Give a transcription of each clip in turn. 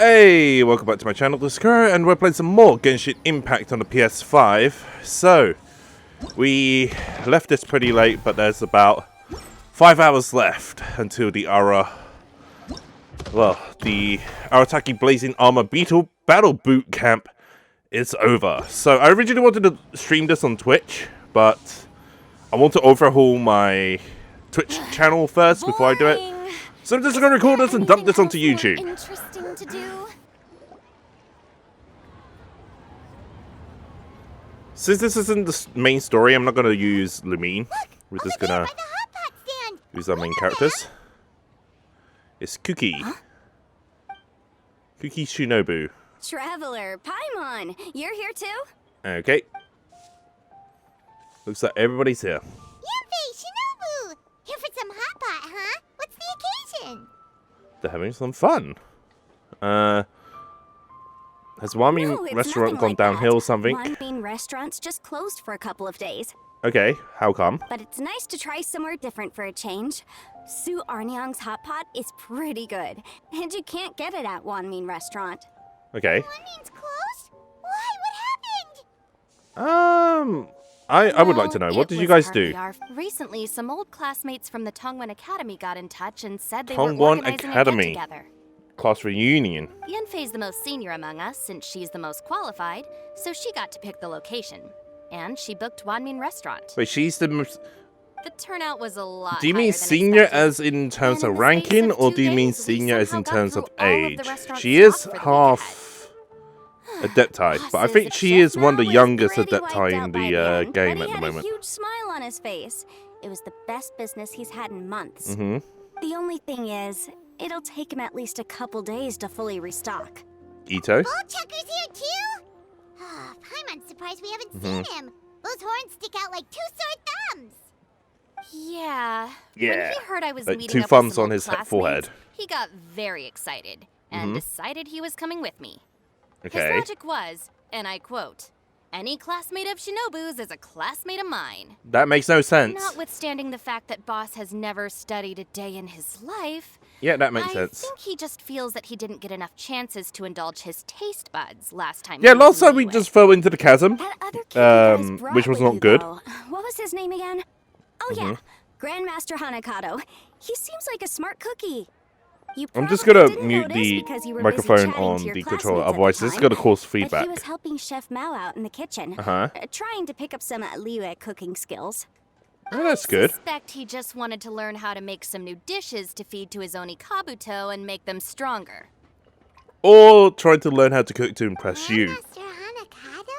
Hey, welcome back to my channel, this is Kuro, and we're playing some more Genshin Impact on the PS5. So, we left this pretty late, but there's about 5 hours left until the Arataki Blazing Armor Beetle Battle Boot Camp is over. So, I originally wanted to stream this on Twitch, but I want to overhaul my Twitch channel first before I do it. So I'm just going to record this and dump this onto YouTube. Interesting to do. Since this isn't the main story, I'm not going to use Lumine. We're just going to use our main characters. It's Kuki. Huh? Kuki Shinobu. Traveler, Paimon, you're here too? Okay. Looks like everybody's here. Yuffie, Shinobu! Here for some hot pot, huh? What's the occasion? They're having some fun. Has Lumine restaurant gone downhill or something? Lumine restaurant's just closed for a couple of days. Okay, how come? But it's nice to try somewhere different for a change. Su Arnyang's hot pot is pretty good, and you can't get it at Wanmin restaurant. Okay. Wanmin's closed? Why? What happened? I would like to know. What did you guys do? Recently, some old classmates from the Tongwon Academy got in touch and said they Tongwon were organizing Academy. a get-together. Class reunion. Yanfei's the most senior among us since she's the most qualified, so she got to pick the location. And she booked Wanmin restaurant. Wait, she's the most... The turnout was a lot. Do you mean senior as in terms of ranking, or do you mean senior as in terms of age? She is half Adepti, but I think she is one of the youngest Adepti in the game at the moment. He had a huge smile on his face. It was the best business he's had in months. Mm-hmm. The only thing is, it'll take him at least a couple days to fully restock. Itto? Bullchucker's here too? Ah, Paimon's surprised we haven't seen him. Those horns stick out like two sore thumbs. Yeah. When he heard I was like meeting two up thumbs with some on old his classmates, forehead. He got very excited and decided he was coming with me. Okay. His logic was, and I quote, "Any classmate of Shinobu's is a classmate of mine." That makes no sense. Notwithstanding the fact that Boss has never studied a day in his life, Yeah, that makes sense. I think he just feels that he didn't get enough chances to indulge his taste buds last time. Yeah, last time we just fell into the chasm, That other kid you guys brought which was with not you, good. though, what was his name again? Oh yeah, Grandmaster Hanakado. He seems like a smart cookie. You I'm just probably gonna didn't mute notice the because you were busy microphone chatting on to your the classmates controller, at the otherwise this is time. gonna cause But feedback. he was helping Chef Mao out in the kitchen, trying to pick up some Liu cooking skills. Oh, that's good. I suspect he just wanted to learn how to make some new dishes to feed to his Oni Kabuto and make them stronger. Or trying to learn how to cook to impress you. Master Hanakado?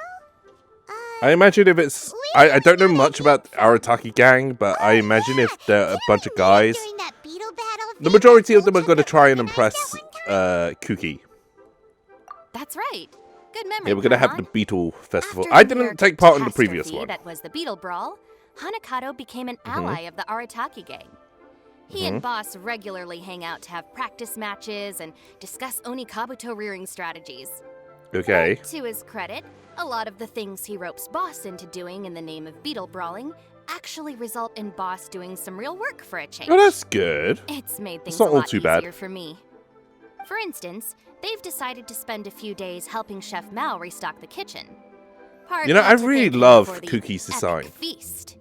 I imagine if it's... I don't know much about Arataki gang, but I imagine if they're a bunch of guys, During that beetle battle the majority of them are going to try and impress Kuki. That's right. Good memory. Yeah, we're going to have Paimon. the Beetle Festival. After I the didn't take part in the catastrophe previous one. That was the Beetle Brawl. Hanakado became an ally of the Arataki gang. He and Boss regularly hang out to have practice matches and discuss Oni Kabuto rearing strategies. Okay. But to his credit, a lot of the things he ropes Boss into doing in the name of beetle brawling actually result in Boss doing some real work for a change. Oh, that's good. It's made things not a all lot too easier bad. for me. For instance, they've decided to spend a few days helping Chef Mao restock the kitchen. You know, I Partly to really thank him love for the Kuki's epic design. feast.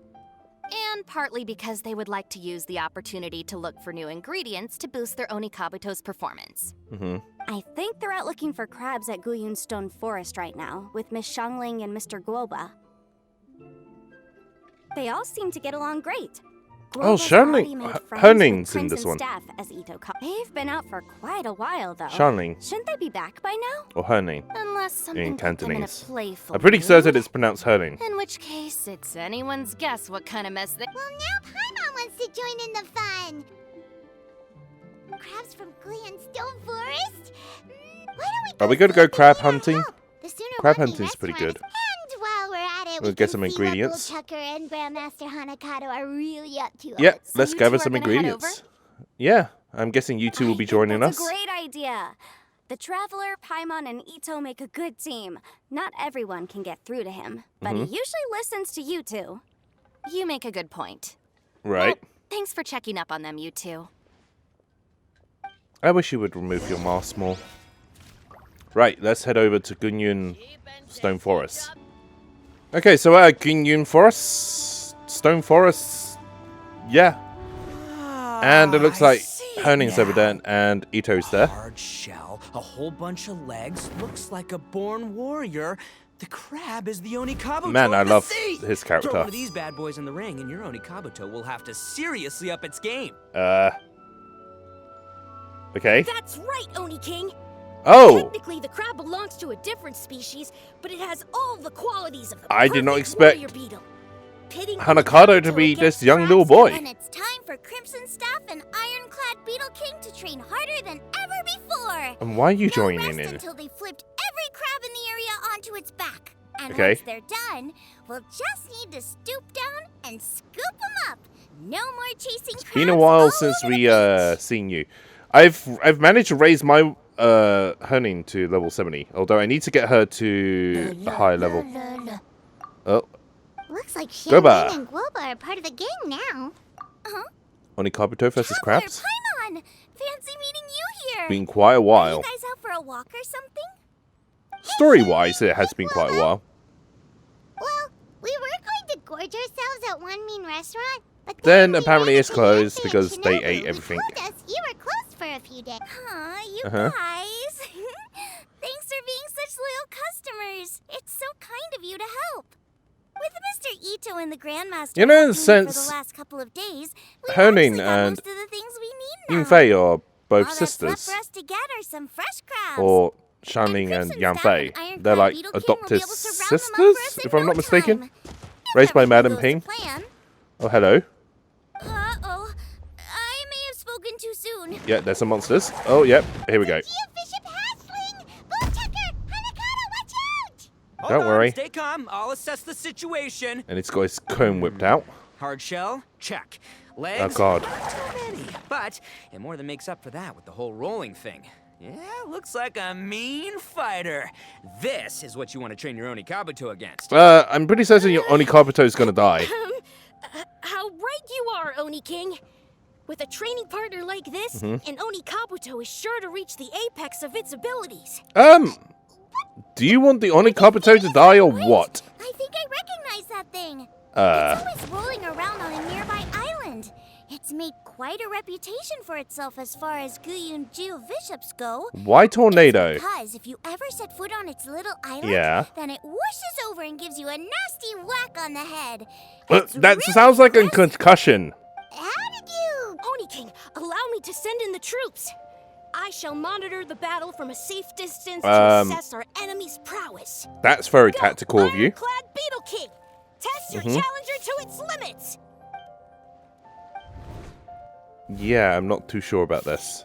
And partly because they would like to use the opportunity to look for new ingredients to boost their Oni Kabuto's performance. I think they're out looking for crabs at Guyun Stone Forest right now, with Miss Shangling and Mr. Guoba. They all seem to get along great. Oh, Guoba's Shangling- already made her friends with name's in Prince this and one. Staff, as Itto They've been out for quite a while, though. Shangling. Shouldn't they be back by now? Or her name. Unless something In put them in a Cantonese. playful I'm pretty mood. certain it's pronounced her name. In which case, it's anyone's guess what kind of mess they... Well, now Paimon wants to join in the fun. Crabs from Guyun Stone Forest? Why don't we Are we going to go crab hunting? The sooner Crab Wanmin hunting's pretty restaurant- good. And while we're at it, We'll we get can some see ingredients. What Bullchucker and Grandmaster Hanakado are really up to. Yep, So let's you gather two are some gonna head ingredients. Yeah, I'm guessing you two will be joining That's us. a great idea. The Traveler, Paimon, and Itto make a good team. Not everyone can get through to him, but he usually listens to you two. You make a good point. Right. Well, thanks for checking up on them, you two. I wish you would remove your mask more. Right, let's head over to Gunyun Stone Forest. Okay, so Gunyun Forest, Stone Forest, yeah. And it looks like Honing's over there and Itto's there. Hard shell, a whole bunch of legs, looks like a born warrior. The crab is the Onikabuto. Man, I love sea. his character. Throw one of these bad boys in the ring, and your Onikabuto will have to seriously up its game. Okay. That's right, Oni King. Oh! Technically, the crab belongs to a different species, but it has all the qualities of the I did not perfect expect warrior beetle. Pitting Hanakado to be this young little boy. And it's time for Crimson Staff and Ironclad Beetle King to train harder than ever before. And why are you No joining rest in? until they flipped every crab in the area onto its back. And Okay. once they're done, we'll just need to stoop down and scoop them up. No more chasing crabs. Been a while all since over we the beach. seen you. I've managed to raise my Honing to level 70, although I need to get her to a higher level. Oh, Looks like Goba. Champagne and Guoba are part of the gang now. Onikabuto versus Traveler, crabs. Paimon! Fancy meeting you here. Been quite a Are while. you guys out for a walk or something? Story-wise, it has been quite a while. Well, we were going to gorge ourselves at one mean restaurant, but Then we apparently ran it's into closed Yancy because and they Shinobu, ate who everything. told us you were closed for a few days. Aw, you Uh-huh. guys. Thanks for being such loyal customers. It's so kind of you to help. With Mr. Itto and the Grandmaster You know, in a helping for sense, the last couple of days, we Honing honestly got and most of the things we need now. Yunfei are All both that's left sisters, for us to get are some fresh crabs. or Shanling and Crimson Staff Yanfei. and Ironclad They're like Beetle King will be adopted able to round them up for sisters, us in if I'm no not mistaken. time. If Raised by everything Madam goes to Ping. plan. Oh, hello. Uh-oh. I may have spoken too soon. Yeah, there's some monsters. Oh, yep. Here we go. Bishop Hatchling! Bootchucker! Hanakata, watch out! Hold Don't on, worry. Stay calm. I'll assess the situation. And it's got his comb whipped out. Hard shell, check. Legs, Oh, God. not too many, but it more than makes up for that with the whole rolling thing. Yeah, looks like a mean fighter. This is what you want to train your Onikabuto against. I'm pretty certain your Onikabuto is gonna die. How right you are, Oni King. With a training partner like this, an Oni Kabuto is sure to reach the apex of its abilities. Do you want the Onikabuto to die or what? I think I recognize that thing. It's always rolling around on a nearby island. It's made quite a reputation for itself as far as Guyun Geo bishops go. Why tornado? Because if you ever set foot on its little island, Yeah. then it whooshes over and gives you a nasty whack on the head. That It's sounds like a impressive. concussion. How did you? Oni King, allow me to send in the troops. I shall monitor the battle from a safe distance to assess our enemy's prowess. That's very Go, tactical of you. Ironclad Beetle King! Test your challenger to its limits! Yeah, I'm not too sure about this.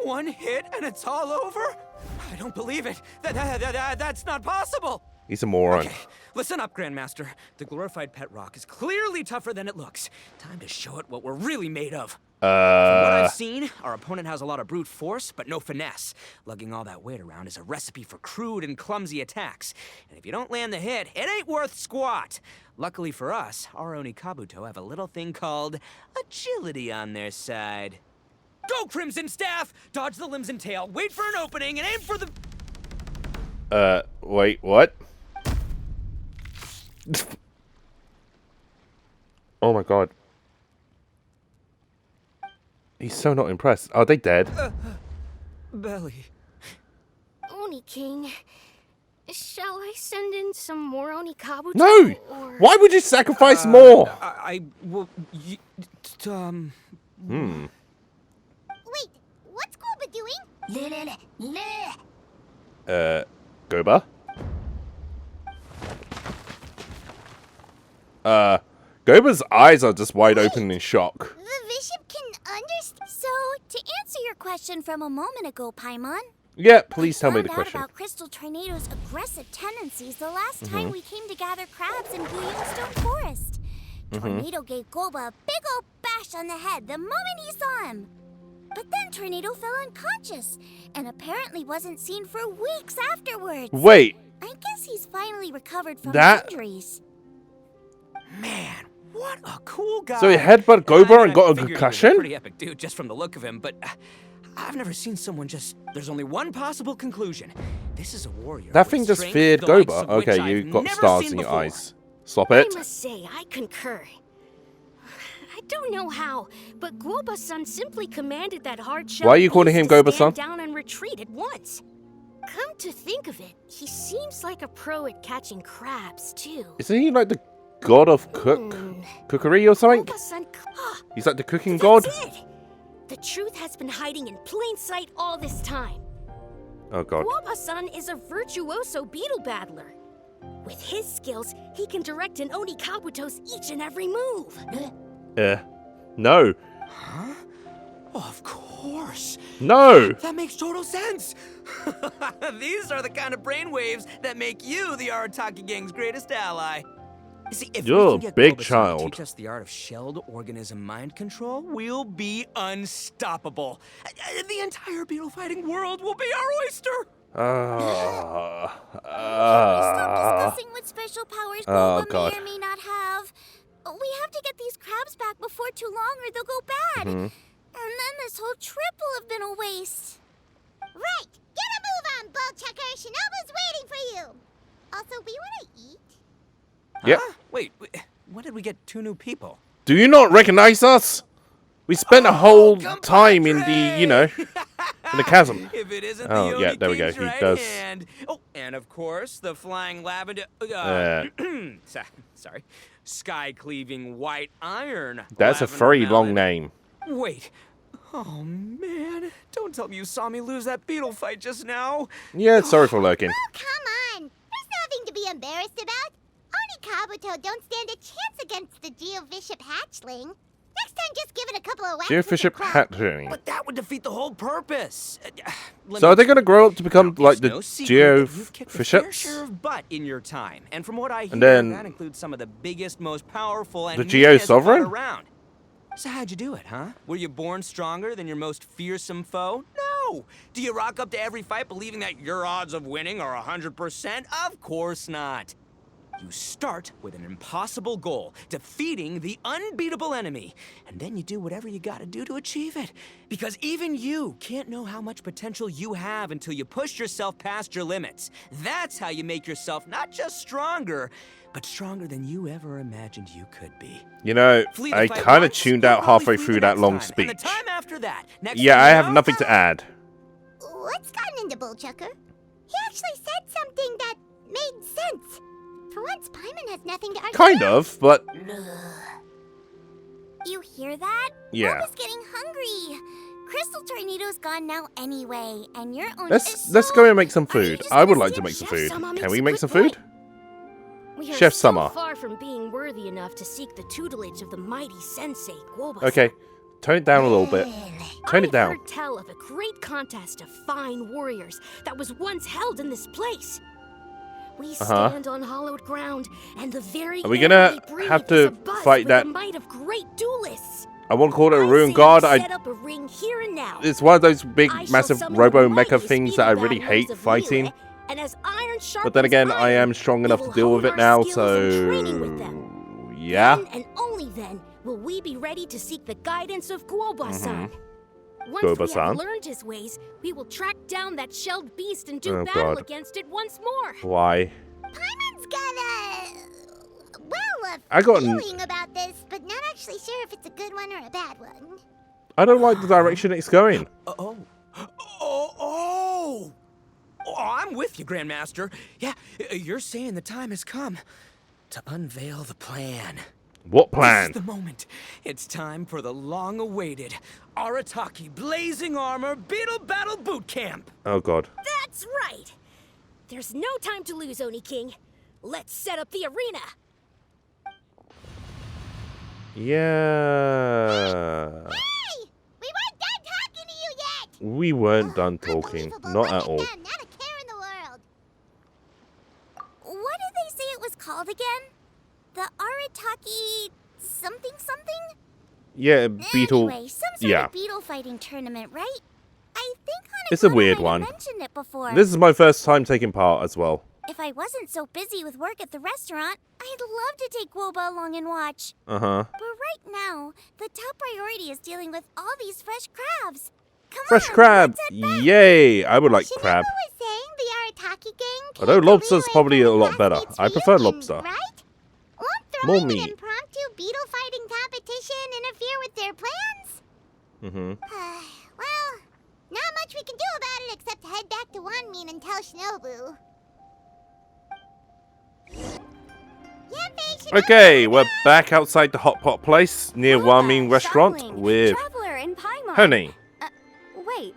One hit and it's all over? I don't believe it. That's not possible. He's a moron. Okay, listen up, Grandmaster. The glorified pet rock is clearly tougher than it looks. Time to show it what we're really made of. From what I've seen, our opponent has a lot of brute force, but no finesse. Lugging all that weight around is a recipe for crude and clumsy attacks. And if you don't land the hit, it ain't worth squat. Luckily for us, our Onikabuto have a little thing called agility on their side. Go, Crimson Staff! Dodge the limbs and tail, wait for an opening, and aim for the... Wait, what? Oh my god. He's so not impressed. Are they dead? Belly. Oni King, shall I send in some more Oni Kabuto? No! Or... Why would you sacrifice more? Well, Wait, what's Guoba doing? Goba? Goba's eyes are just wide open in shock. The bishop can understand. So, to answer your question from a moment ago, Paimon, Yeah, please tell me I the found out question. about Crystal Tornado's aggressive tendencies the last time we came to gather crabs in Stone Forest. Tornado gave Goba a big old bash on the head the moment he saw him. But then Tornado fell unconscious and apparently wasn't seen for weeks afterwards. Wait, I guess he's finally recovered from That- his injuries. man, What a cool guy. So he headbutt Goba and got a concussion? Pretty epic dude just from the look of him, but I've never seen someone just... There's only one possible conclusion. This is a warrior. That thing just feared Goba. Okay, you got stars in your eyes. Stop it. I must say, I concur. I don't know how, but Goba-san simply commanded that hard-shell Why are you calling him Goba-san? down and retreat at once. Come to think of it, he seems like a pro at catching crabs, too. Isn't he like the god of cookery or something? He's like the cooking god? It. The truth has been hiding in plain sight all this time. Oh god. Goba-san is a virtuoso beetle battler. With his skills, he can direct an Oni Kabuto's each and every move. No. Huh? Oh, of course. No. That makes total sense. These are the kind of brainwaves that make you the Arataki gang's greatest ally. You see, if You're we can get a big Goba-san child. to teach us the art of shelled organism mind control, we'll be unstoppable. The entire beetle fighting world will be our oyster. Stop discussing what special powers Goba may or may not have. We have to get these crabs back before too long or they'll go bad. And then this whole trip will have been a waste. Right! Get a move on, Bullchucker! Shinobu's waiting for you! Also, we want to eat? Yep. Huh? Wait, when did we get 2 new people? Do you not recognize us? We spent a whole time in the, you know, in the chasm. If it isn't Oh, the yeah, there we go. King's He right does. hand. Oh, and of course, the flying lavender... sorry. Sky-cleaving white iron. That's a lavender very melon. long name. Wait. Oh, man. Don't tell me you saw me lose that beetle fight just now. Yeah, sorry for lurking. Oh, come on! There's nothing to be embarrassed about. Oni Kabuto don't stand a chance against the Geovishap hatchling. Next time, just give it a couple of whacks with the Geofishap club. hatchling. But that would defeat the whole purpose. So are they going to grow up to become like the Fair share Geofishaps? of butt in your time, and from what I hear, And then that includes some of the biggest, most powerful, and the Geo meanest butt Sovereign? around. So how'd you do it, huh? Were you born stronger than your most fearsome foe? No. Do you rock up to every fight believing that your odds of winning are 100%? Of course not. You start with an impossible goal, defeating the unbeatable enemy, and then you do whatever you gotta do to achieve it. Because even you can't know how much potential you have until you push yourself past your limits. That's how you make yourself not just stronger, but stronger than you ever imagined you could be. You know, I kind of tuned out halfway through that long speech. And the time after that, Yeah, I have nothing to add. What's gotten into Bullchucker? He actually said something that made sense. For once, Paimon has nothing to argue. Kind of, but... You hear that? Yeah. Boba's getting hungry. Crystal Tornado's gone now anyway, and your own Let's go and make some food. I would like to make some food. Can we make some food? We are Chef so Summer. far from being worthy enough to seek the tutelage of the mighty sensei, Goba. Okay, tone it down a little bit. Turn it down. I've heard tell of a great contest of fine warriors that was once held in this place. We stand on hallowed ground, and the very Are we air gonna we breathe have is to abuzz fight with that- the might of great duelists. I won't call it a I ruined say guard. we set up a ring here and now. It's one of those big, I shall massive summon robo the mecha mightiest things that I beetle really battlers hate of fighting. Liyue, and as iron But then sharpens again, I iron, am strong we enough will to deal with hone it our now, skills in training with them. so... Yeah? Then and only then will we be ready to seek the guidance of Goba-san. Once we Goba-san? have learned his ways, we will track down that shelled beast and do Oh, battle God. against it once more. Why? Paimon's got a I got feeling about this, but not actually sure if it's a good one or a bad one. I don't like the direction it's going. Oh, I'm with you, Grandmaster. Yeah, you're saying the time has come to unveil the plan. What This plan? is the moment. It's time for the long-awaited Arataki Blazing Armor Beetle Battle Boot Camp. Oh god. That's right. There's no time to lose, Oni King. Let's set up the arena. Yeah. Hey! We weren't done talking to you yet! We weren't done talking. Unbelievable. Not Like at it all. done. Not a care in the world. What did they say it was called again? The Arataki something something? Yeah, Beetle. Anyway, some sort Yeah. of beetle fighting tournament, right? I think It's a Hanakata weird might have one. mentioned it before. This is my first time taking part as well. If I wasn't so busy with work at the restaurant, I'd love to take Woba along and watch. Uh-huh. But right now, the top priority is dealing with all these fresh crabs. Come Fresh on, crab! let's head back. Yay! I would like Shinobu crab. was saying the Arataki gang Although came to lobster's Liyue probably for a the lot better. classmates' I prefer reunion, lobster. Right? Won't More throwing meat. an impromptu beetle fighting competition interfere with their plans? Mm-hmm. Well, not much we can do about it except head back to Wanmin and tell Shinobu. Okay, we're back outside the hot pot place near Wanmin restaurant Xiangling, with Traveler, and Paimon. Honey. Wait,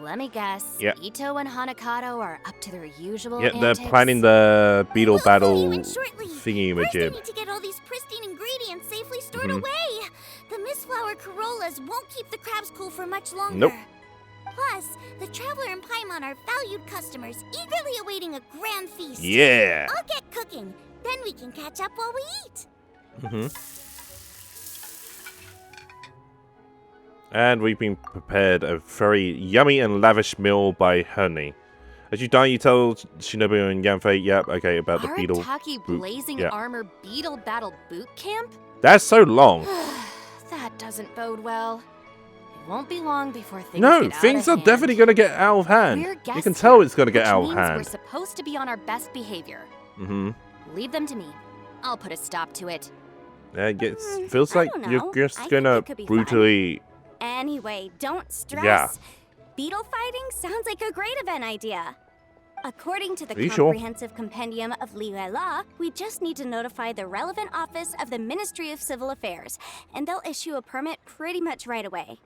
let me guess. Yep. Itto and Hanakato are up to their usual Yeah, they're antics? planning the Beetle We'll battle see you in shortly. First, I thingy-majib. need to get all these pristine ingredients safely stored Mhm. away. The mistflower corollas won't keep the crabs cool for much longer. Nope. Plus, the Traveler and Paimon are valued customers, eagerly awaiting a grand feast. Yeah. I'll get cooking. Then we can catch up while we eat. Mm-hmm. And we've been prepared a very yummy and lavish meal by Honey. As you dine, you tell Shinobu and Yanfei, yep, okay, about the Beetle. Arataki boot. Blazing Yeah. Armor Beetle Battle Boot Camp? That's so long. That doesn't bode well. It won't be long before things No, get out things of are hand. definitely going to get out of hand. We're You guests can tell here, it's going to get which out of means We're hand. supposed to be on our best behavior. Mm-hmm. Leave them to me. I'll put a stop to it. Yeah, it feels I like don't you're know. just I think going to it could be fun. brutally... Anyway, don't stress. Yeah. Beetle fighting sounds like a great event idea. According to the Are you sure? Comprehensive Compendium of Liyue Law, we just need to notify the relevant office of the Ministry of Civil Affairs, and they'll issue a permit pretty much right away.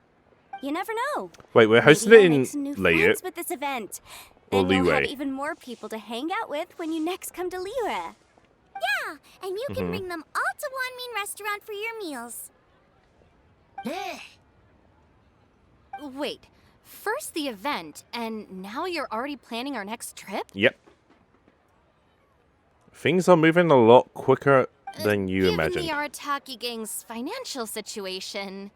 You never know. Wait, we're hosting Maybe it you'll in make some new Liyue. friends with this event. Or Then you'll have Liyue. even more people to hang out with when you next come to Liyue. Yeah, and you can bring them all to Wanmin Restaurant for your meals. Wait, first the event, and now you're already planning our next trip? Yep. Things are moving a lot quicker than you Given imagined. the Arataki gang's financial situation.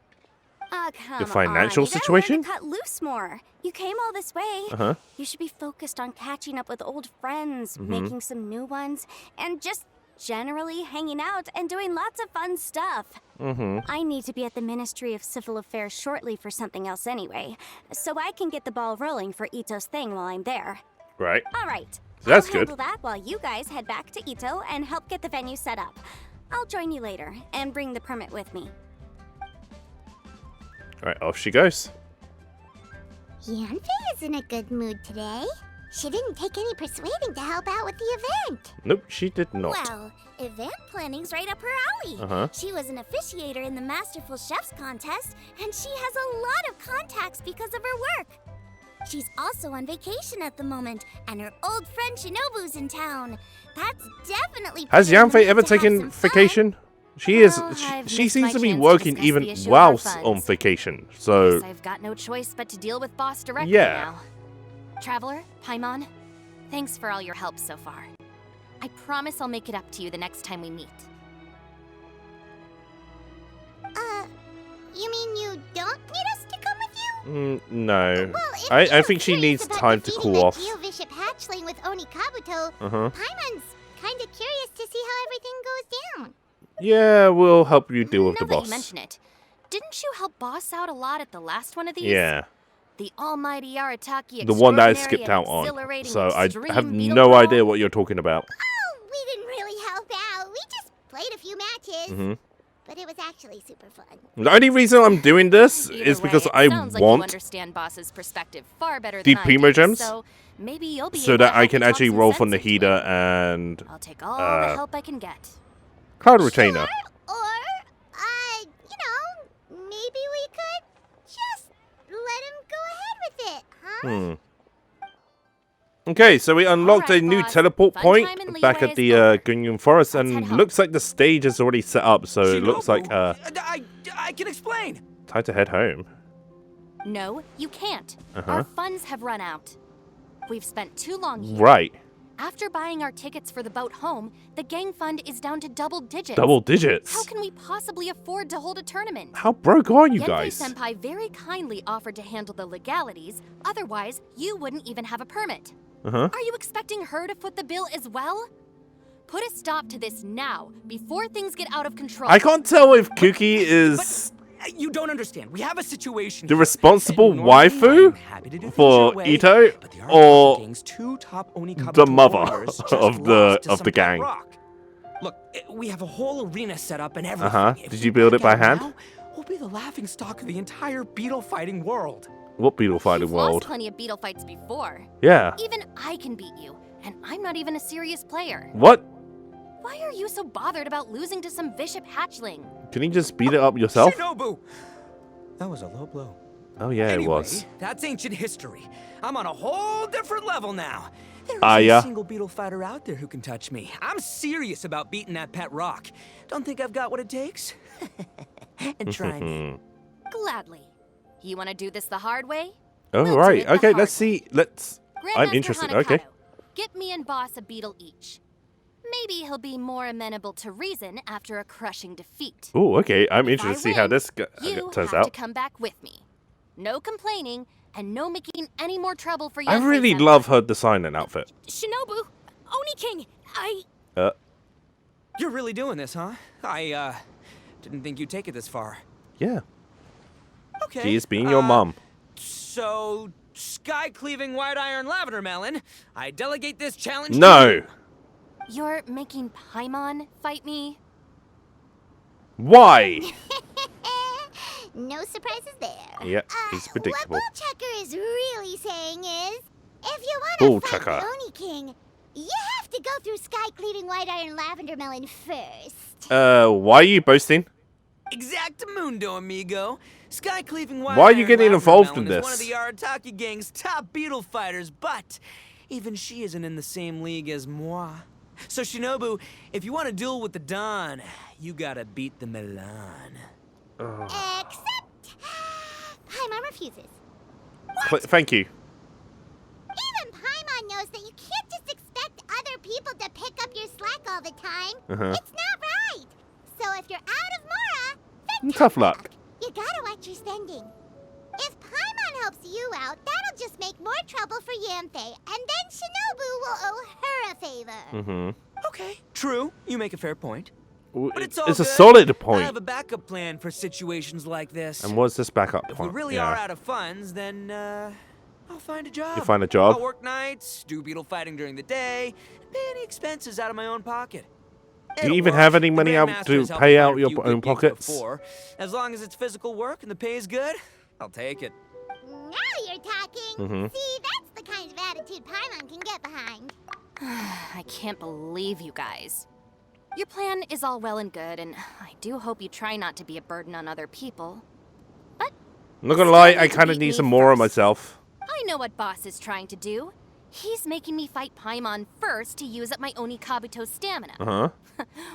Come financial on. situation? You gotta learn to cut loose more. You came all this way. Uh-huh. You should be focused on catching up with old friends, Mm-hmm. making some new ones, and just generally hanging out and doing lots of fun stuff. Mm-hmm. I need to be at the Ministry of Civil Affairs shortly for something else anyway, so I can get the ball rolling for Itto's thing while I'm there. Right. All right. So that's I'll good. handle that while you guys head back to Itto and help get the venue set up. I'll join you later and bring the permit with me. Alright, off she goes. Yanfei is in a good mood today. She didn't take any persuading to help out with the event. Nope, she did not. Well, event planning's right up her alley. Uh-huh. She was an officiator in the Masterful Chefs contest, and she has a lot of contacts because of her work. She's also on vacation at the moment, and her old friend Shinobu's in town. That's definitely. Has putting her Yanfei mood ever to have taken some fun. vacation? She Well, is. I've She missed seems my to be chance to working discuss the even issue of our whilst on funds. vacation. So Guess I've got no choice but to deal with Boss directly Yeah. now. Traveler, Paimon, thanks for all your help so far. I promise I'll make it up to you the next time we meet. You mean you don't need us to come with you? no. Well, if I you're think she curious needs about time to defeating cool the off. Geovishap hatchling with Oni Kabuto, Uh-huh. Paimon's kind of curious to see how everything goes down. Yeah, we'll help you deal with Now the that boss. you mention it, didn't you help Boss out a lot at the last one of these? Yeah. The almighty Arataki The one that I extraordinary skipped and out on. exhilarating So I extreme have beetle no brawl? idea what you're talking about. Oh, we didn't really help out. We just played a few matches. Mm-hmm. But it was actually super fun. The only reason I'm doing this Either is way, because it I sounds like you want understand Boss's perspective far better the than I Primo do, Gems, so maybe you'll be so able to that I help can me talk actually some roll sense from the into heater it. and I'll take all the help I can get. Cloud Retainer. Or, maybe we could just let him go ahead with it, huh? Okay, so we unlocked Alright, a new boss. teleport Fun point time in back Liyue at is the over. Gungyun Forest, Let's head and home. looks like the stage is already set up, so it looks like Shinobu, I can explain. time to head home. No, you can't. Uh-huh. Our funds have run out. We've spent too long here. Right. After buying our tickets for the boat home, the gang fund is down to double digits. Double digits. How can we possibly afford to hold a tournament? How broke are you Yanfei guys? Senpai very kindly offered to handle the legalities, otherwise you wouldn't even have a permit. Are you expecting her to foot the bill as well? Put a stop to this now, before things get out of control. I can't tell if Kuki is You don't understand. We have a situation the here. responsible Normally, waifu I'm happy to do things for your way, Itto, but the or Arataki gang's two top Onikabuto the mother warriors just of the lost to of some the pet gang. rock. Look, we have a whole arena set up and everything. If Did we you build it by back out hand? now, we'll be the laughing stock of the entire beetle fighting world. What Beetle fighting You've lost world? plenty of beetle fights before. Yeah. Even I can beat you, and I'm not even a serious player. What? Why are you so bothered about losing to some bishop hatchling? Can you just beat it up yourself? Shinobu! That was a low blow. Oh yeah, Anyway, it was. That's ancient history. I'm on a whole different level now. There Ah, isn't yeah? a single beetle fighter out there who can touch me. I'm serious about beating that pet rock. Don't think I've got what it takes? And try me. Gladly. You want to do this the hard way? Oh We'll do right. it the Okay, hard let's way. see. Let's. I'm Grandmaster interested. Hanakato, Okay. Get me and Boss a beetle each. Maybe he'll be more amenable to reason after a crushing defeat. Oh, okay. I'm If interested I to see how win, this You turns have to out. come back with me. No complaining, and no making any more trouble for you. I really love her design and outfit. Shinobu, Oni King, You're really doing this, huh? I didn't think you'd take it this far. Yeah. Okay. She is being your mom. So, sky-cleaving white iron lavender melon, I delegate this challenge to No. you. You're making Paimon fight me? Why? No surprises there. Yep, he's predictable. What Bullchucker is really saying is, if you want to fight Bullchucker. the Oni King, you have to go through sky-cleaving white iron lavender melon first. Why are you boasting? Exactamundo, amigo. Sky-cleaving white Why are you iron getting lavender involved in melon is one of this? the Arataki gang's top beetle fighters, but even she isn't in the same league as moi. So, Shinobu, if you want to duel with the Don, you gotta beat the Milan. Except, Paimon refuses. Thank you. Even Paimon knows that you can't just expect other people to pick up your slack all the time. It's not right. So if you're out of Mora, then Tough luck. You gotta watch your spending. If Paimon helps you out, that'll just make more trouble for Yampe, and then Shinobu will owe her a favor. Okay, true. You make a fair point. But it's all It's a good. solid I point. have a backup plan for situations like this. And what's this backup If point? we really are out of funds, then I'll find a job. You find a job? I'll work nights, do beetle fighting during the day, and pay any expenses out of my own pocket. Do you even have any money out to pay out your own pockets? Before. As long as it's physical work and the pay is good, I'll take it. Now you're talking. See, that's the kind of attitude Paimon can get behind. I can't believe you guys. Your plan is all well and good, and I do hope you try not to be a burden on other people. But I'm not gonna lie, still I need to kind of beat need me some more on first. myself. I know what Boss is trying to do. He's making me fight Paimon first to use up my Oni Kabuto's stamina.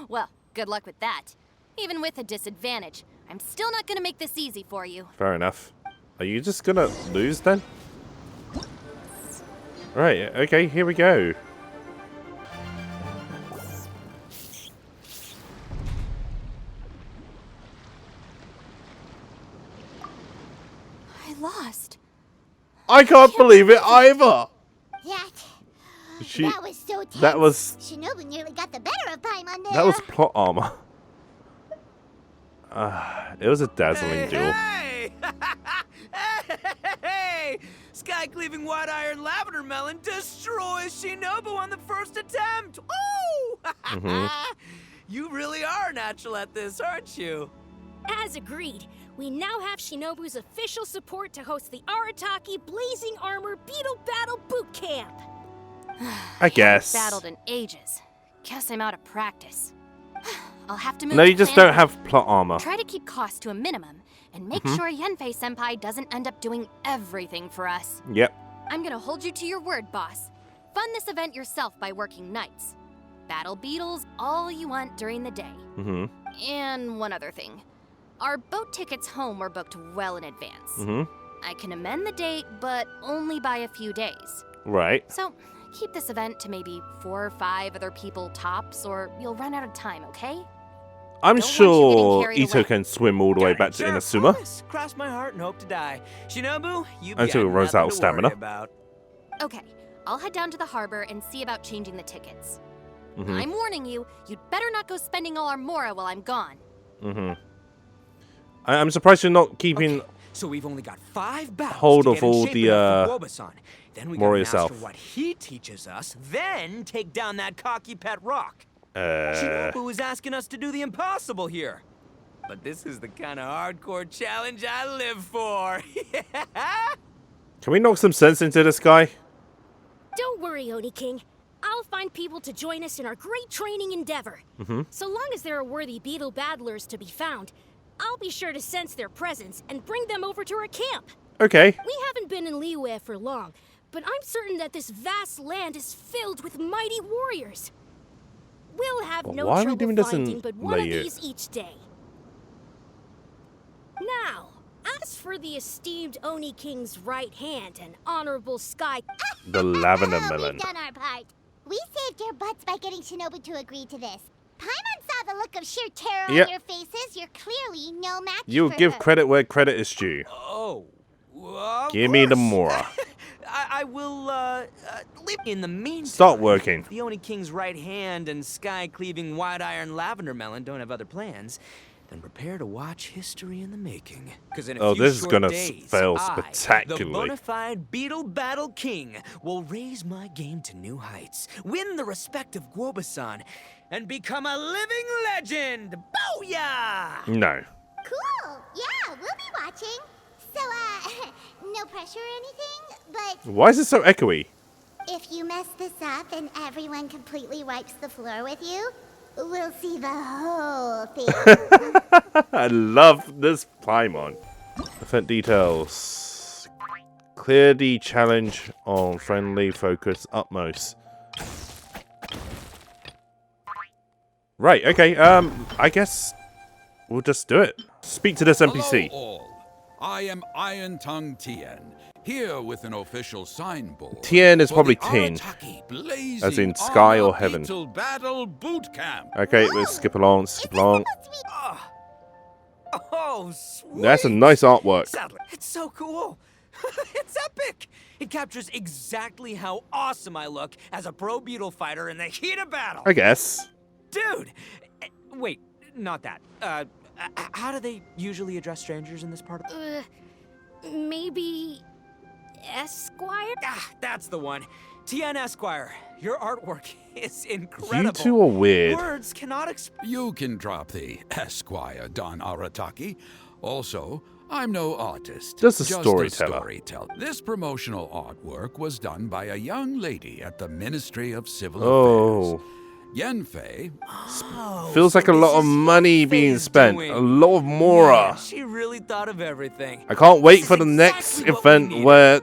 Well, good luck with that. Even with a disadvantage, I'm still not gonna make this easy for you. Fair enough. Are you just gonna lose then? Right, okay, here we go. I lost. I can't believe it either! That was so tense. That was Shinobu nearly got the better of Paimon there. that was plot armor. It was a dazzling duel. Hey! Hey! Sky-cleaving white iron lavender melon destroys Shinobu on the first attempt! Woo! You really are natural at this, aren't you? as agreed, we now have Shinobu's official support to host the Arataki Blazing Armor Beetle Battle Boot Camp. I guess. Battled in ages. Guess I'm out of practice. I'll have to move. No, to you just plan don't have plot armor. Try to keep costs to a minimum, and make sure Yenfei-senpai doesn't end up doing everything for us. Yep. I'm gonna hold you to your word, boss. Fund this event yourself by working nights. Battle beetles all you want during the day. And one other thing. Our boat tickets home were booked well in advance. I can amend the date, but only by a few days. Right. So, keep this event to maybe 4 or 5 other people tops, or you'll run out of time, okay? I'm Don't want you sure getting carried Itto away. can swim all the way back to Sure, Inazuma. promise. Cross my heart and hope to die. Shinobu, you've Until got it runs nothing out of to stamina. worry about. Okay, I'll head down to the harbor and see about changing the tickets. I'm warning you, you'd better not go spending all our mora while I'm gone. I'm surprised you're not keeping So we've only got 5 battles hold to of get in all shape the enough for Gobasan. Then we mora gotta master yourself. what he teaches us, then take down that cocky pet rock. Shinobu is asking us to do the impossible here. But this is the kind of hardcore challenge I live for. Can we knock some sense into this guy? Don't worry, Oni King. I'll find people to join us in our great training endeavor. So long as there are worthy beetle battlers to be found, I'll be sure to sense their presence and bring them over to our camp. Okay. We haven't been in Liyue for long, but I'm certain that this vast land is filled with mighty warriors. We'll have no why are we trouble doing this finding in but one of Liyue? these each day. Now, as for the esteemed Oni King's right hand and honorable Sky... The lavender melon. We've done our part. We saved your butts by getting Shinobu to agree to this. Paimon saw the look of sheer terror Yep. on your faces. You're clearly no match You for give her. credit where credit is due. Oh, of Give me the course. mora. I will, leave in the meantime. Start working. If the Oni King's right hand and sky-cleaving wide-iron lavender melon don't have other plans, then prepare to watch history in the making. Because in a Oh, few this is short gonna days, fail I, the spectacularly. bona fide Beetle Battle King, will raise my game to new heights, win the respect of Guobasan, and become a living legend! Booyah! No. Cool. Yeah, we'll be watching. So, no pressure or anything, but Why is it so echoey? if you mess this up and everyone completely wipes the floor with you, we'll see the whole thing. I love this Paimon. Event details. Clear the challenge on friendly focus utmost. Right, okay, I guess we'll just do it. Speak to this NPC. Hello all. I am Iron Tongue Tien, here with an official signboard. Tien is for probably the Tin, Arataki Blazing as in sky or Armor heaven. Beetle Battle Boot Camp. Okay, let's skip along, skip along. Oh, sweet! That's a nice artwork. Sadly, it's so cool. It's epic. It captures exactly how awesome I look as a pro beetle fighter in the heat of battle. I guess. Dude, wait, not that. How do they usually address strangers in this part of? Maybe... Esquire? Ah, that's the one. Tien Esquire, your artwork is You incredible. two are weird. Words cannot express. You can drop the Esquire, Don Arataki. Also, I'm no artist. Just a storyteller. storyteller. This promotional artwork was done by a young lady at the Ministry of Civil Oh. Affairs. Yenfei, Feels like a lot of money being spent. A lot of mora. Man, she really thought of everything. I can't wait This for is the next exactly what we event needed. where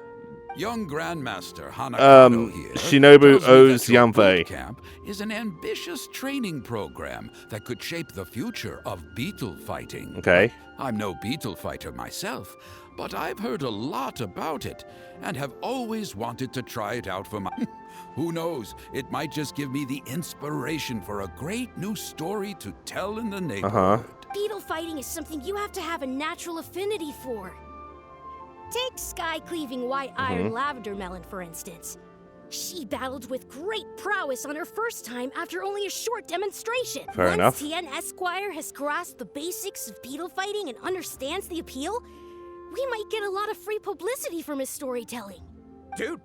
young Grandmaster Hanakato here Shinobu tells me owes that your Yanfei. boot camp is an ambitious training program that could shape the future of beetle fighting. Okay. I'm no beetle fighter myself, but I've heard a lot about it and have always wanted to try it out for my... Who knows, it might just give me the inspiration for a great new story to tell in the neighborhood. Beetle fighting is something you have to have a natural affinity for. Take sky-cleaving white iron lavender melon, for instance. She battled with great prowess on her first time after only a short demonstration. Fair enough. Once Tien Esquire has grasped the basics of beetle fighting and understands the appeal, we might get a lot of free publicity from his storytelling. Dude,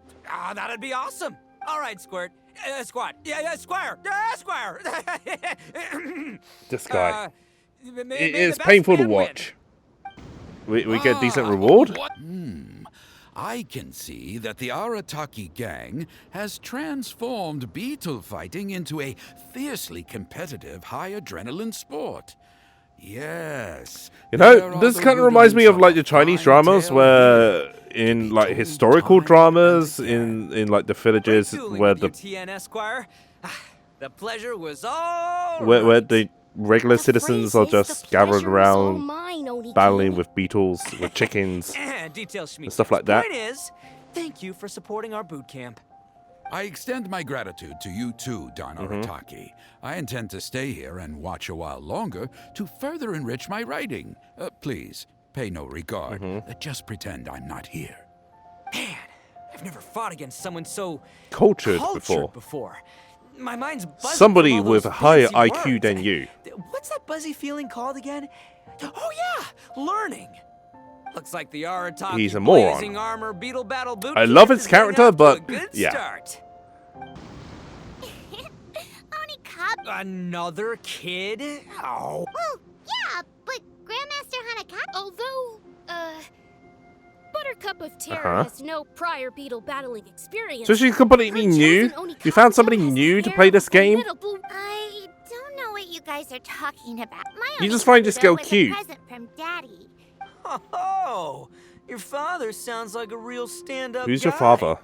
that'd be awesome. All right, Squirt. Squad. Yeah, Squire. Squire. this guy. May It the is best painful to man win. watch. We get decent reward? What? I can see that the Arataki gang has transformed beetle fighting into a fiercely competitive, high-adrenaline sport. Yes. You know, there are this the kind of reminds me of like the rudiments Chinese fine dramas tail where beetle, in like beetle, historical time, dramas and in like the villages Dueling where with you, the Tien Esquire. The pleasure was all where right. the regular The citizens phrase are is, just "The gathered pleasure was all around mine, Oni battling King." with beetles, with chickens. Details Schmeat. stuff like that. Point is, thank you for supporting our boot camp. I extend my gratitude to you too, Don Arataki. I intend to stay here and watch a while longer to further enrich my writing. Please, pay no regard. Just pretend I'm not here. Man, I've never fought against someone so Cultured before. My mind's buzzing Somebody from all with those a higher fancy IQ words. than you. What's that buzzy feeling called again? Oh yeah, learning. Looks like the Arataki He's a moron. Blazing Armor Beetle Battle Boot I love Camp his is getting character, off to but a good yeah. start. Another kid? Oh. Well, yeah, but Grandmaster Hanakawa... Although, Buttercup of Terror has no prior beetle battling experience. So she's completely new? You found somebody new to play this game? I don't know what you guys are talking about. You just find this girl cute. A present from Daddy. Oh, your father sounds like a real stand-up Who's guy. your father?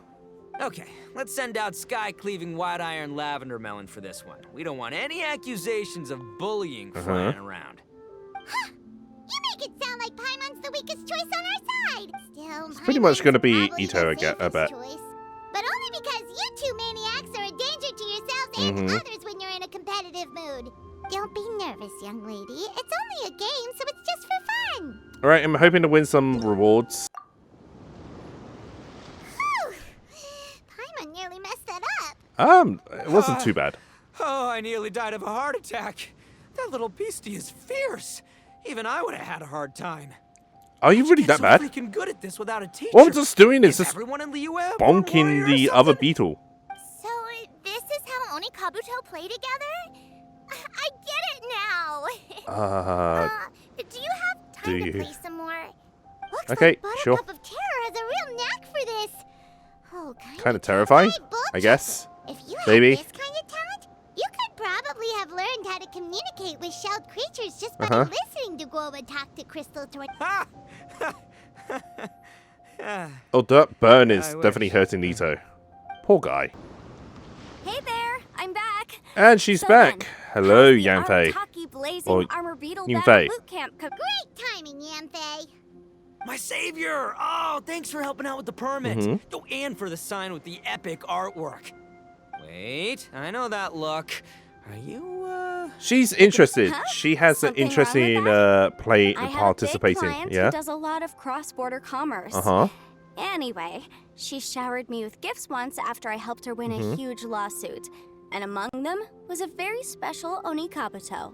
Okay, let's send out Sky-Cleaving White Iron Lavender Melon for this one. We don't want any accusations of bullying flying around. Huh. You make it sound like Paimon's the weakest choice on our side. Still, It's pretty much going to be probably Itto, the I bet. safest choice. But only because you two maniacs are a danger to yourselves and others when you're in a competitive mood. Don't be nervous, young lady. It's only a game, so it's just for fun. Alright, I'm hoping to win some rewards. Whew. Paimon nearly messed that up. It wasn't too bad. Oh, I nearly died of a heart attack. That little beastie is fierce. Even I would have had a hard time. Are you really that bad? Freaking good at this without a teacher. What I'm just doing is just everyone in Liyue bonking the other beetle. So, this is how Oni Kabuto play together? I get it now. Do you have time to play some more? Looks Okay, like sure. Buttercup of Terror has a real knack for this. Oh, Kind of terrifying, I guess. If you Maybe. had this kind of talent, you could probably have learned how to communicate with shelled creatures just by listening to Goba talk to Crystal Torch. Oh, that burn is I wish. definitely hurting Itto. Poor guy. Hey there, I'm back. And she's So back. then, Hello, how's the Yanfei. Arataki Blazing Or Armor Beetle Yunfei. Battle Boot Camp Great timing, Yanfei. My savior! Oh, thanks for helping out with the permit. Oh, and for the sign with the epic artwork. Wait, I know that look. Are you, She's interested. Huh? She has an Something interest wrong with in that? playing I and have a big participating. client Yeah. who does a lot of cross-border commerce. Anyway, she showered me with gifts once after I helped her win a huge lawsuit. And among them was a very special Oni Kabuto.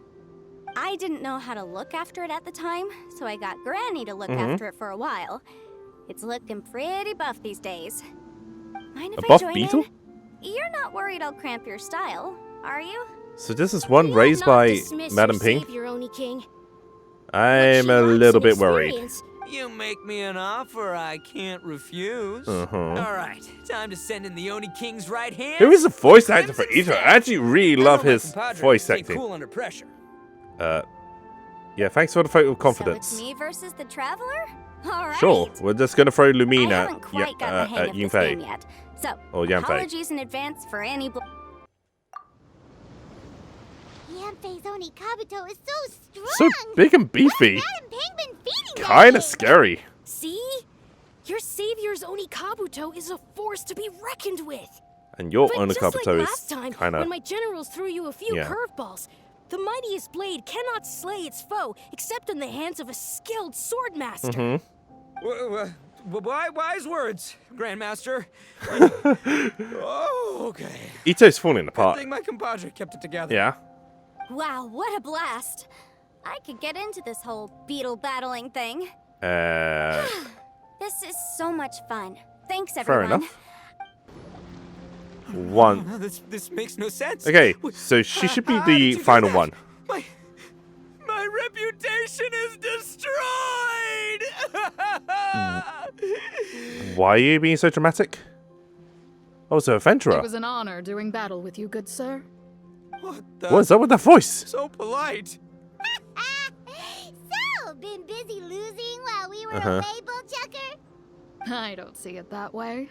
I didn't know how to look after it at the time, so I got Granny to look after it for a while. It's looking pretty buff these days. Mind if A I buff join beetle? in? You're not worried I'll cramp your style, are you? So this is one raised Not by dismiss Madam your Ping. savior, Oni King. I'm She a wants little some bit worried. experience. You make me an offer I can't refuse. All right, time to send in the Oni King's right hand. Who is the voice actor for Crimson Itto? I Stag. actually really I love know my his compadre voice can stay acting. Cool under pressure. Yeah, thanks for the vote of confidence. So it's me versus the Traveler? All right. Sure, we're just gonna throw Lumine I at, haven't quite got the hang at of this game Yunfei. yet. So, Or Yanfei. apologies in advance for any Yanfei's Oni Kabuto is so strong. So big and beefy. Madam Ping been feeding that Kinda thing? scary. See? Your savior's Oni Kabuto is a force to be reckoned with. And your But Oni just like Kabuto last is time, kinda... when my generals threw you a few Yeah. curveballs, the mightiest blade cannot slay its foe except in the hands of a skilled swordmaster. Wise words, Grandmaster. Oh, okay. Itto's falling I apart. think my compadre kept it together. Yeah. Wow, what a blast. I could get into this whole beetle battling thing. This is so much fun. Thanks, Fair everyone. enough. One. Oh, this makes no sense. Okay, so she should be How did the you do final that? one. My reputation is destroyed. Why are you being so dramatic? Oh, it's a It adventurer. was an honor doing battle with you, good sir. What the? What is that with that voice? So polite. So, been busy losing while we were away, Bullchucker? I don't see it that way.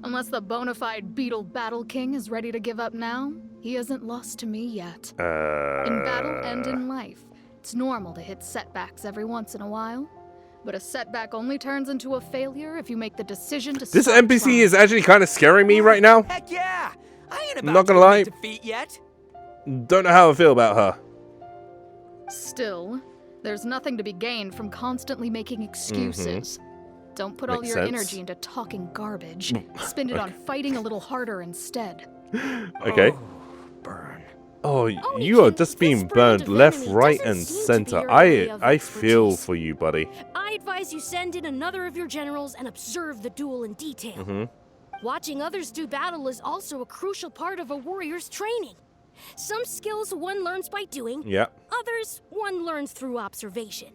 Unless the bona fide Beetle Battle King is ready to give up now, he hasn't lost to me yet. In battle and in life, it's normal to hit setbacks every once in a while. But a setback only turns into a failure if you make the decision to This stop NPC trying. is actually kind of scaring me right now. Heck yeah! I ain't about Not gonna to lie. admit defeat yet. Don't know how I feel about her. Still, there's nothing to be gained from constantly making excuses. Don't put all Makes your sense. energy into talking garbage. Spend it on fighting a little harder instead. Okay. Oh, burn. Oh, Oni you are King, just this being brand burned of left, enemy right, doesn't and seem to be center. your area of I feel expertise. for you, buddy. I advise you send in another of your generals and observe the duel in detail. Watching others do battle is also a crucial part of a warrior's training. Some skills one learns by doing, Yeah. others one learns through observation.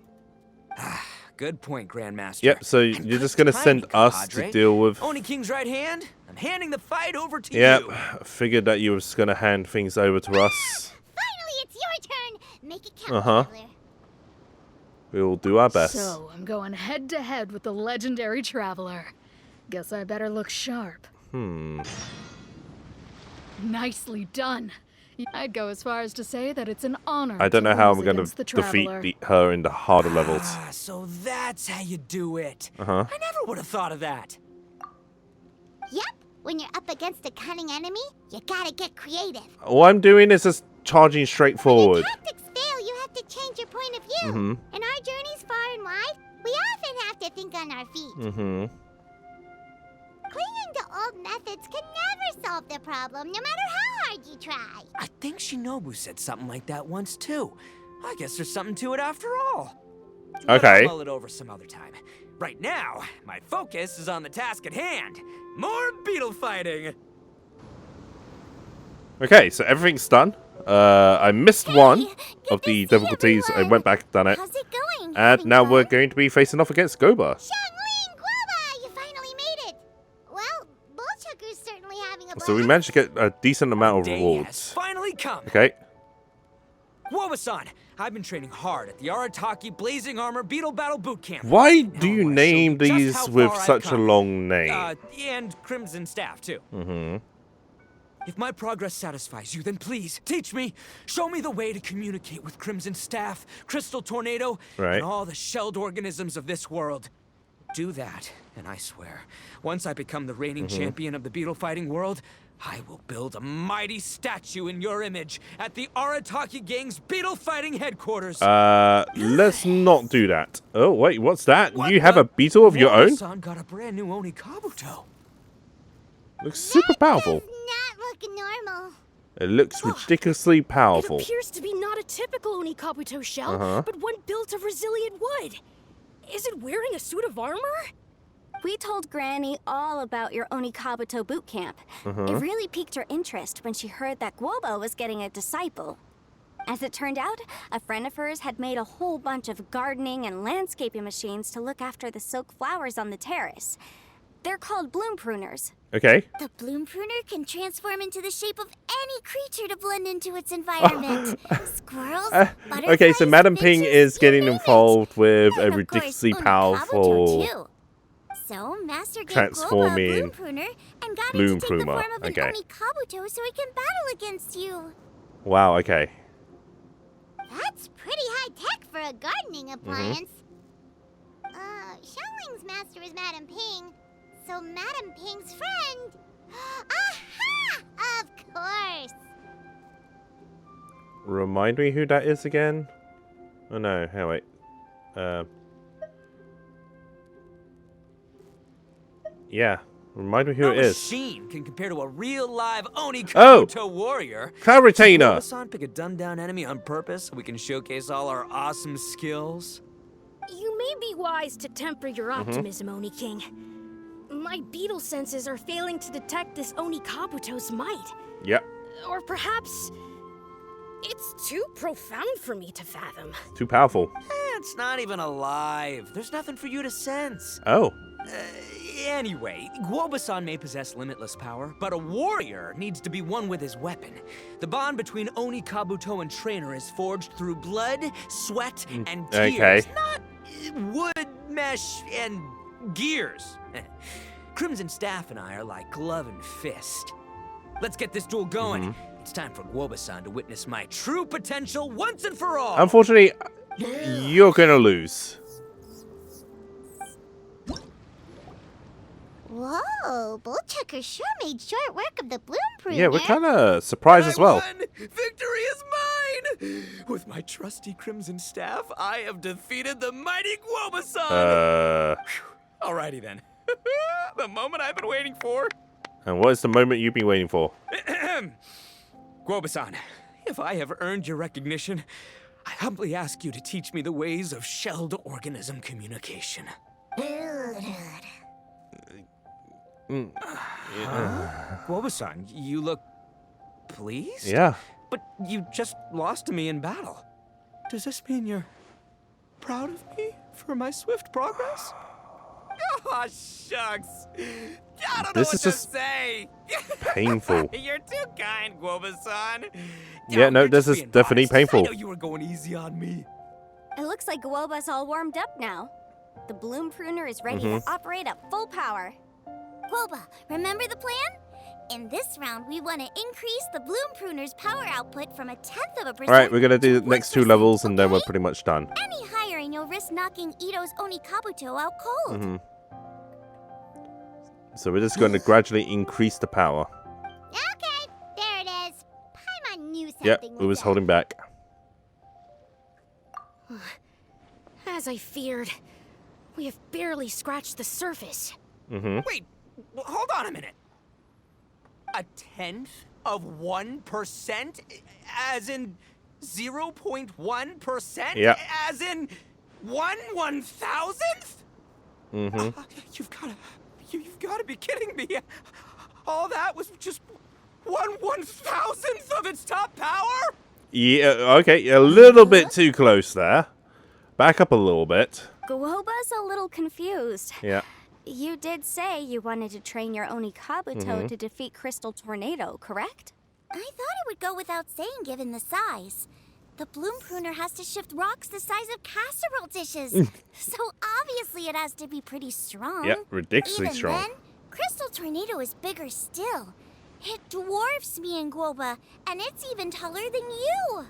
Good point, Grandmaster. Yep, so And you're just good gonna send timing, us to compadre. deal with... Oni King's right hand. I'm handing the fight over to Yep, you. figured that you were just gonna hand things over to us. Finally, it's your turn. Make it count, Uh-huh. traveler. We'll do our best. So, I'm going head to head with the legendary traveler. Guess I better look sharp. Nicely done. I'd go as far as to say that it's an honor. I don't to know how lose I'm gonna against the defeat traveler. her in the harder levels. Ah, so that's how you do it. Uh-huh. I never would have thought of that. Yep. When you're up against a cunning enemy, you gotta get creative. All I'm doing is just charging straight forward. When your tactics fail, you have to change your point of view. In our journeys far and wide, we often have to think on our feet. Clinging to old methods can never solve the problem, no matter how hard you try. I think Shinobu said something like that once too. I guess there's something to it after all. But Okay. I'll mull it over some other time. Right now, my focus is on the task at hand. More beetle fighting. Okay, so everything's done. I missed one Good of to the see difficulties. I everyone. went back and done it. How's it going? And Having now fun? we're going to be facing off against Goba. Xiangling Guoba, you finally made it. Well, Bullchucker's certainly having a blast. So we managed to get a decent amount of Day has rewards. finally come. Okay. Woba-san, I've been training hard at the Arataki Blazing Armor Beetle Battle Boot Camp. Why Now do you I wanna show name just these how with far I've such a come. long name? And Crimson Staff, too. If my progress satisfies you, then please, teach me. Show me the way to communicate with Crimson Staff, Crystal Tornado, Right. and all the shelled organisms of this world. Do that, and I swear, once I become the reigning champion of the beetle fighting world, I will build a mighty statue in your image at the Arataki Gang's beetle fighting headquarters. Let's not do that. Oh, wait, what's that? What You have the- a beetle of your own? Woba-san got a brand new Oni Kabuto. Looks super powerful. Does not look normal. It looks ridiculously powerful. It appears to be not a typical Oni Kabuto shell, but one built of resilient wood. Is it wearing a suit of armor? We told Granny all about your Oni Kabuto boot camp. It really piqued her interest when she heard that Guoba was getting a disciple. As it turned out, a friend of hers had made a whole bunch of gardening and landscaping machines to look after the silk flowers on the terrace. They're called bloom pruners. Okay. The bloom pruner can transform into the shape of any creature to blend into its environment. Squirrels, butterflies, Okay, so Madam Ping finches, is you getting name it. involved with And a of course, ridiculously Oni powerful... Kabuto, too. So, Master gave Guoba a transforming bloom pruner and got bloom him to take the pruner. form of an Okay. Oni Kabuto so he can battle against you. Wow, okay. That's pretty high tech for a gardening appliance. Xiangling's master is Madam Ping, so Madam Ping's friend. Aha! Of course. Remind me who that is again? Oh no, hey wait. Yeah, remind me who it No is. machine can compare to a real live Oni Oh! Kabuto warrior. Cloud Retainer! Woba-san pick a dumbed-down enemy on purpose so we can showcase all our awesome skills. You may be wise to temper your optimism, Oni King. My beetle senses are failing to detect this Oni Kabuto's might. Yep, Or perhaps it's too profound for me to fathom. too powerful. It's not even alive. There's nothing for you to sense. Oh. Anyway, Guoba-san may possess limitless power, but a warrior needs to be one with his weapon. The bond between Oni Kabuto and trainer is forged through blood, sweat, and tears. Okay. Not wood, mesh, and gears. Crimson Staff and I are like glove and fist. Let's get this duel going. It's time for Guoba-san to witness my true potential once and for all. Unfortunately, you're gonna lose. Whoa, Bullchucker sure made short work of the bloom pruner. Yeah, we're kind of surprised as well. I won! Victory is mine! With my trusty Crimson Staff, I have defeated the mighty Guoba-san! Alrighty then. The moment I've been waiting for. And what is the moment you've been waiting for? Guoba-san, if I have earned your recognition, I humbly ask you to teach me the ways of shelled organism communication. Guoba-san, you look pleased? Yeah. But you just lost to me in battle. Does this mean you're proud of me for my swift progress? Oh, shucks. I don't know This what is to just say. painful. You're too kind, Guoba-san. Yeah, no, you're this just is being definitely modest. painful. I know you were going easy on me. It looks like Guoba's all warmed up now. The bloom pruner is ready to operate at full power. Guoba, remember the plan? In this round, we want to increase the bloom pruner's power output from 1/10%. Alright, we're gonna do the next 2 1%, levels and then we're okay? pretty much done. Any higher and you'll risk knocking Itto's Oni Kabuto out cold. So we're just going to gradually increase the power. Okay, there it is. Paimon knew something Yep, was it was up. holding back. As I feared, we have barely scratched the surface. Wait, hold on a minute. 1/10%? As in 0.1%? Yep. As in 1/1000th? You've got to be kidding me. All that was just 1/1000th of its top power? Yeah, okay, a little bit too close there. Back up a little bit. Guoba's a little confused. Yeah. You did say you wanted to train your Oni Kabuto to defeat Crystal Tornado, correct? I thought it would go without saying given the size. The bloom pruner has to shift rocks the size of casserole dishes. So obviously it has to be pretty strong. Yep, ridiculously Even strong. then, Crystal Tornado is bigger still. It dwarfs me and Guoba, and it's even taller than you.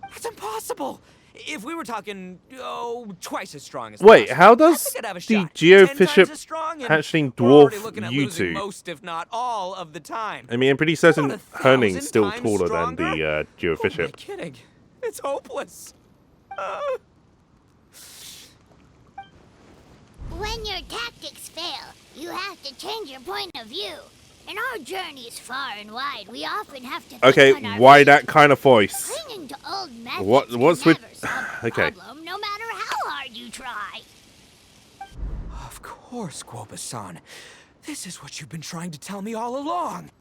That's impossible. If we were talking, twice as strong as Wait, us, how I does think I'd have a the shot. 10 times geofiship as strong, and hatchling we're already dwarf looking at you losing two? most, if not all, of the time. I mean, I'm pretty certain About 1,000 Herning's still times taller than stronger? the Who am I geofiship. kidding? It's hopeless. When your tactics fail, you have to change your point of view. In our journeys far and wide, we often have to think Okay, on our why feet. that kind of voice? Clinging to old methods What's can with- never solve the okay. problem, no matter how hard you try. Of course, Guoba-san. This is what you've been trying to tell me all along.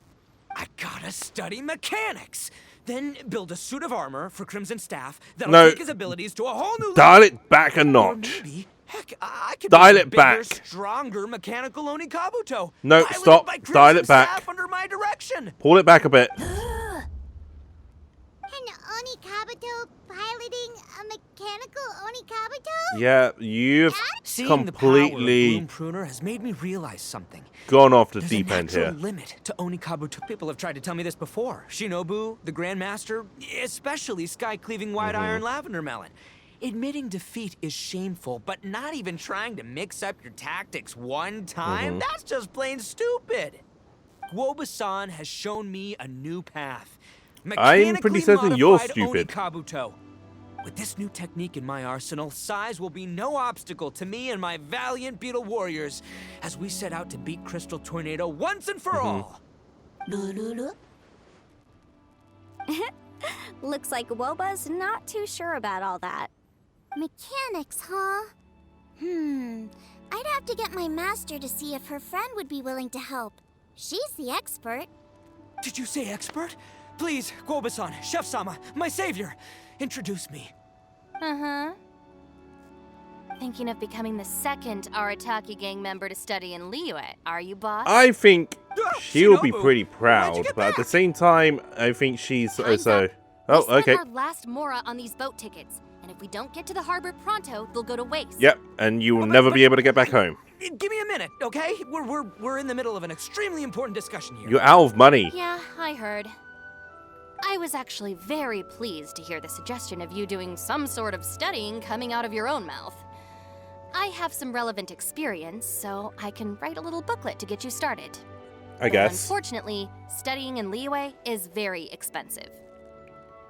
I gotta study mechanics. Then build a suit of armor for Crimson Staff that'll No. take his abilities to a whole new Dial level. it back a Or notch. maybe, heck, I could Dial build a it bigger, back. stronger mechanical Oni Kabuto. No, piloted stop. by Dial Crimson it back. Staff under my direction. Pull it back a bit. An Oni Kabuto piloting a mechanical Oni Kabuto? Yeah, you've Seeing the power of completely Bloom Pruner has made me realize something. gone off the There's deep a end natural here. limit to Oni Kabuto. People have tried to tell me this before. Shinobu, the Grandmaster, especially Sky-Cleaving White Iron Lavender Melon. Admitting defeat is shameful, but not even trying to mix up your tactics one time? That's just plain stupid. Guoba-san has shown me a new path. I'm pretty certain you're Mechanically modified stupid. Oni Kabuto. With this new technique in my arsenal, size will be no obstacle to me and my valiant Beetle warriors as we set out to beat Crystal Tornado once and for all. Looks like Guoba's not too sure about all that. Mechanics, huh? I'd have to get my master to see if her friend would be willing to help. She's the expert. Did you say expert? Please, Guoba-san, Chef-sama, my savior, introduce me. Thinking of becoming the second Arataki gang member to study in Liyue, are you, boss? I think she'll be Shinobu, pretty why'd you proud, get but at the back? same time, I think she's Time's also... up. Oh, We spent okay. our last mora on these boat tickets, and if we don't get to the harbor pronto, they'll go to waste. Yep, and you will But- never but- be able to get back home. Give me a minute, okay? We're in the middle of an extremely important discussion here. You're out of money. Yeah, I heard. I was actually very pleased to hear the suggestion of you doing some sort of studying coming out of your own mouth. I have some relevant experience, so I can write a little booklet to get you started. I guess. Unfortunately, studying in Liyue is very expensive.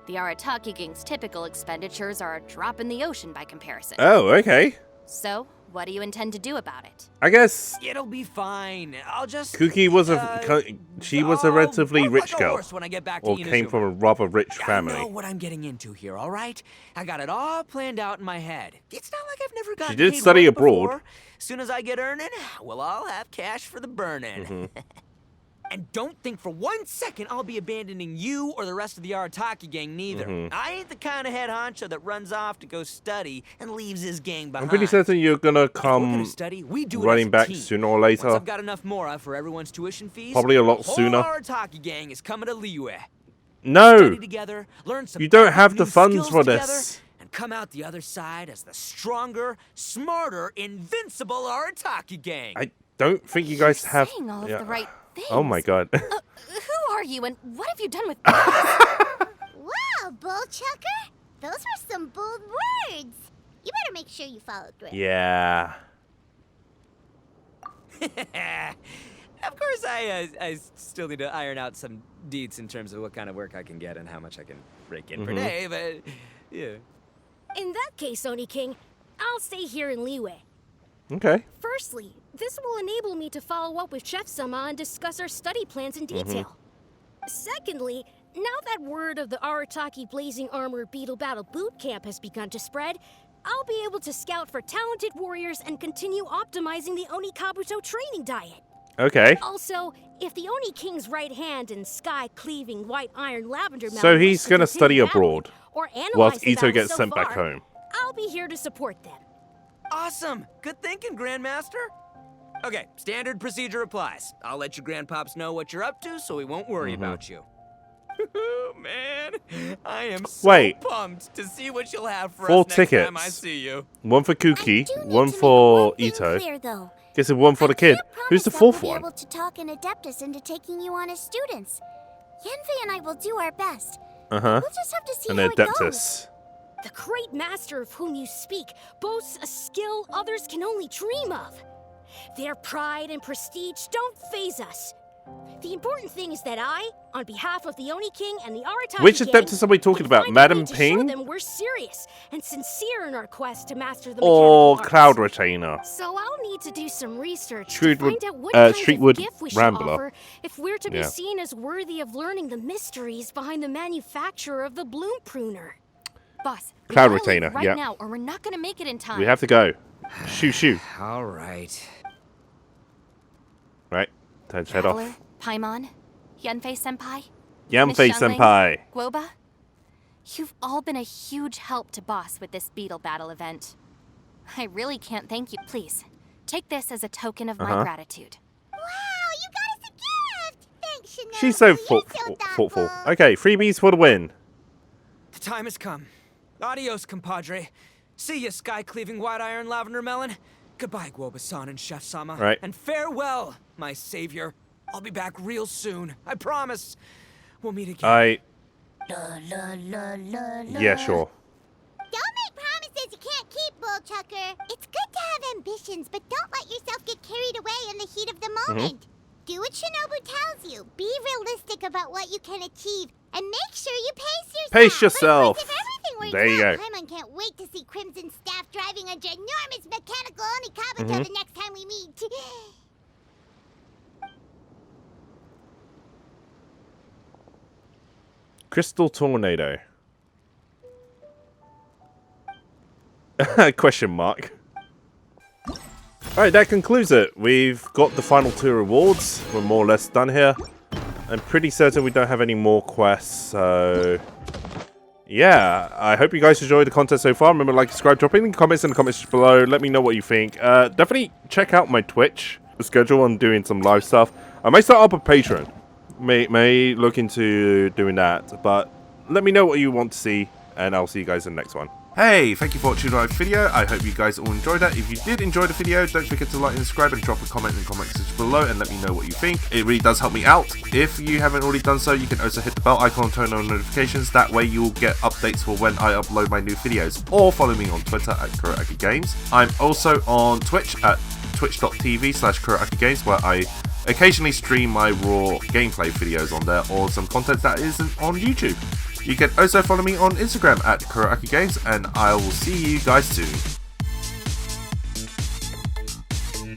The Arataki gang's typical expenditures are a drop in the ocean by comparison. Oh, okay. So, what do you intend to do about it? I guess It'll be fine. I'll just... Kuki was she was a relatively rich like a girl, horse when I get back to or came Inazuma. from a rather rich I know family. what I'm getting into here, all right? I got it all planned out in my head. It's not like I've never gotten did paid study work abroad. before. Soon as I get earning, we'll all have cash for the burning. And don't think for 1 second I'll be abandoning you or the rest of the Arataki gang neither. I ain't the kind of head honcho that runs off to go study and leaves his gang behind. I'm pretty certain you're gonna If we're come gonna study, we do it as running a back team. sooner or Once later. I've got enough mora for everyone's tuition fees, Probably a lot the whole sooner. Arataki gang is coming to Liyue. No, Study together, learn some you don't have new the funds skills for together, this. and come out the other side as the stronger, smarter, invincible Arataki gang. I don't think you guys have. Saying all of the right things. Oh my god. Who are you and what have you done with us? Wow, Bullchucker! Those were some bold words. You better make sure you follow through. Yeah. Of course, I still need to iron out some deets in terms of what kind of work I can get and how much I can rake in per day, but yeah. In that case, Oni King, I'll stay here in Liyue. Okay. Firstly, this will enable me to follow up with Chef-sama and discuss our study plans in detail. Secondly, now that word of the Arataki Blazing Armor Beetle Battle Boot Camp has begun to spread, I'll be able to scout for talented warriors and continue optimizing the Oni Kabuto training diet. Okay. Also, if the Oni King's right hand and sky-cleaving white iron lavender So mountain he's wish to gonna continue study battling abroad, or analyze whilst the Itto battle gets so sent back far, home. I'll be here to support them. Awesome! Good thinking, Grandmaster. Okay, standard procedure applies. I'll let your grandpops know what you're up to so he won't worry about you. Man, I am so pumped to see what you'll have for 4 us next tickets. time I see you. One for I Kuki, do need one to make for one thing Itto. clear, though. Guess one for the kid. Who's the fourth We'll one? be able to talk an Adeptus into taking you on as students. Yanfei and I will do our best. We'll just have to see An how it goes. Adeptus. The great master of whom you speak boasts a skill others can only dream of. Their pride and prestige don't faze us. The important thing is that I, on behalf of the Oni King and the Arataki Which gang, Adeptus are we talking can about? find a way Madam to show Ping? them we're serious and sincere in our quest to master the Or mechanical Cloud arts. Retainer? So I'll need to do some research Streetwood- to find out what kind Streetwood of gift we should Rambler. offer if we're to be Yeah. seen as worthy of learning the mysteries behind the manufacture of the bloom pruner. Boss, we Cloud gotta leave Retainer, right yeah. now or we're not gonna make it in time. We have to go. Shoo shoo. All right. Right. Time to head off. Traveler, Paimon, Yanfei-senpai, Yanfei Miss Xiangling, senpai. Guoba, you've all been a huge help to Boss with this Beetle battle event. I really can't thank you. Please, take this as a token of my gratitude. Wow, you got us a gift! Thanks, Chanel. She's so You're thoughtful. thoughtful. Okay, freebies for the win. The time has come. Adios, compadre. See ya, sky-cleaving white iron lavender melon. Goodbye, Guoba-san and Chef-sama. Right. And farewell, my savior. I'll be back real soon. I promise. We'll meet again. Yeah, sure. Don't make promises you can't keep, Bullchucker. It's good to have ambitions, but don't let yourself get carried away in the heat of the moment. Do what Shinobu tells you. Be realistic about what you can achieve, and make sure you pace yourself. Pace yourself. But of course, if everything works There you out, go. Paimon can't wait to see Crimson Staff driving a ginormous mechanical Oni Kabuto the next time we meet. Crystal Tornado. Question mark. Alright, that concludes it. We've got the final 2 rewards. We're more or less done here. I'm pretty certain we don't have any more quests, so... yeah, I hope you guys enjoyed the content so far. Remember to like, subscribe, drop in comments in the comments below. Let me know what you think. Definitely check out my Twitch schedule on doing some live stuff. I may start up a Patreon. May look into doing that, but let me know what you want to see, and I'll see you guys in the next one. Hey, thank you for watching the video. I hope you guys all enjoyed that. If you did enjoy the video, don't forget to like and subscribe and drop a comment in the comment section below and let me know what you think. It really does help me out. If you haven't already done so, you can also hit the bell icon and turn on notifications. That way you'll get updates for when I upload my new videos. Or follow me on Twitter at KuroAkiGames. I'm also on Twitch at twitch.tv/KuroAkiGames, where I occasionally stream my raw gameplay videos on there, or some content that isn't on YouTube. You can also follow me on Instagram at KuroAkiGames, and I will see you guys soon.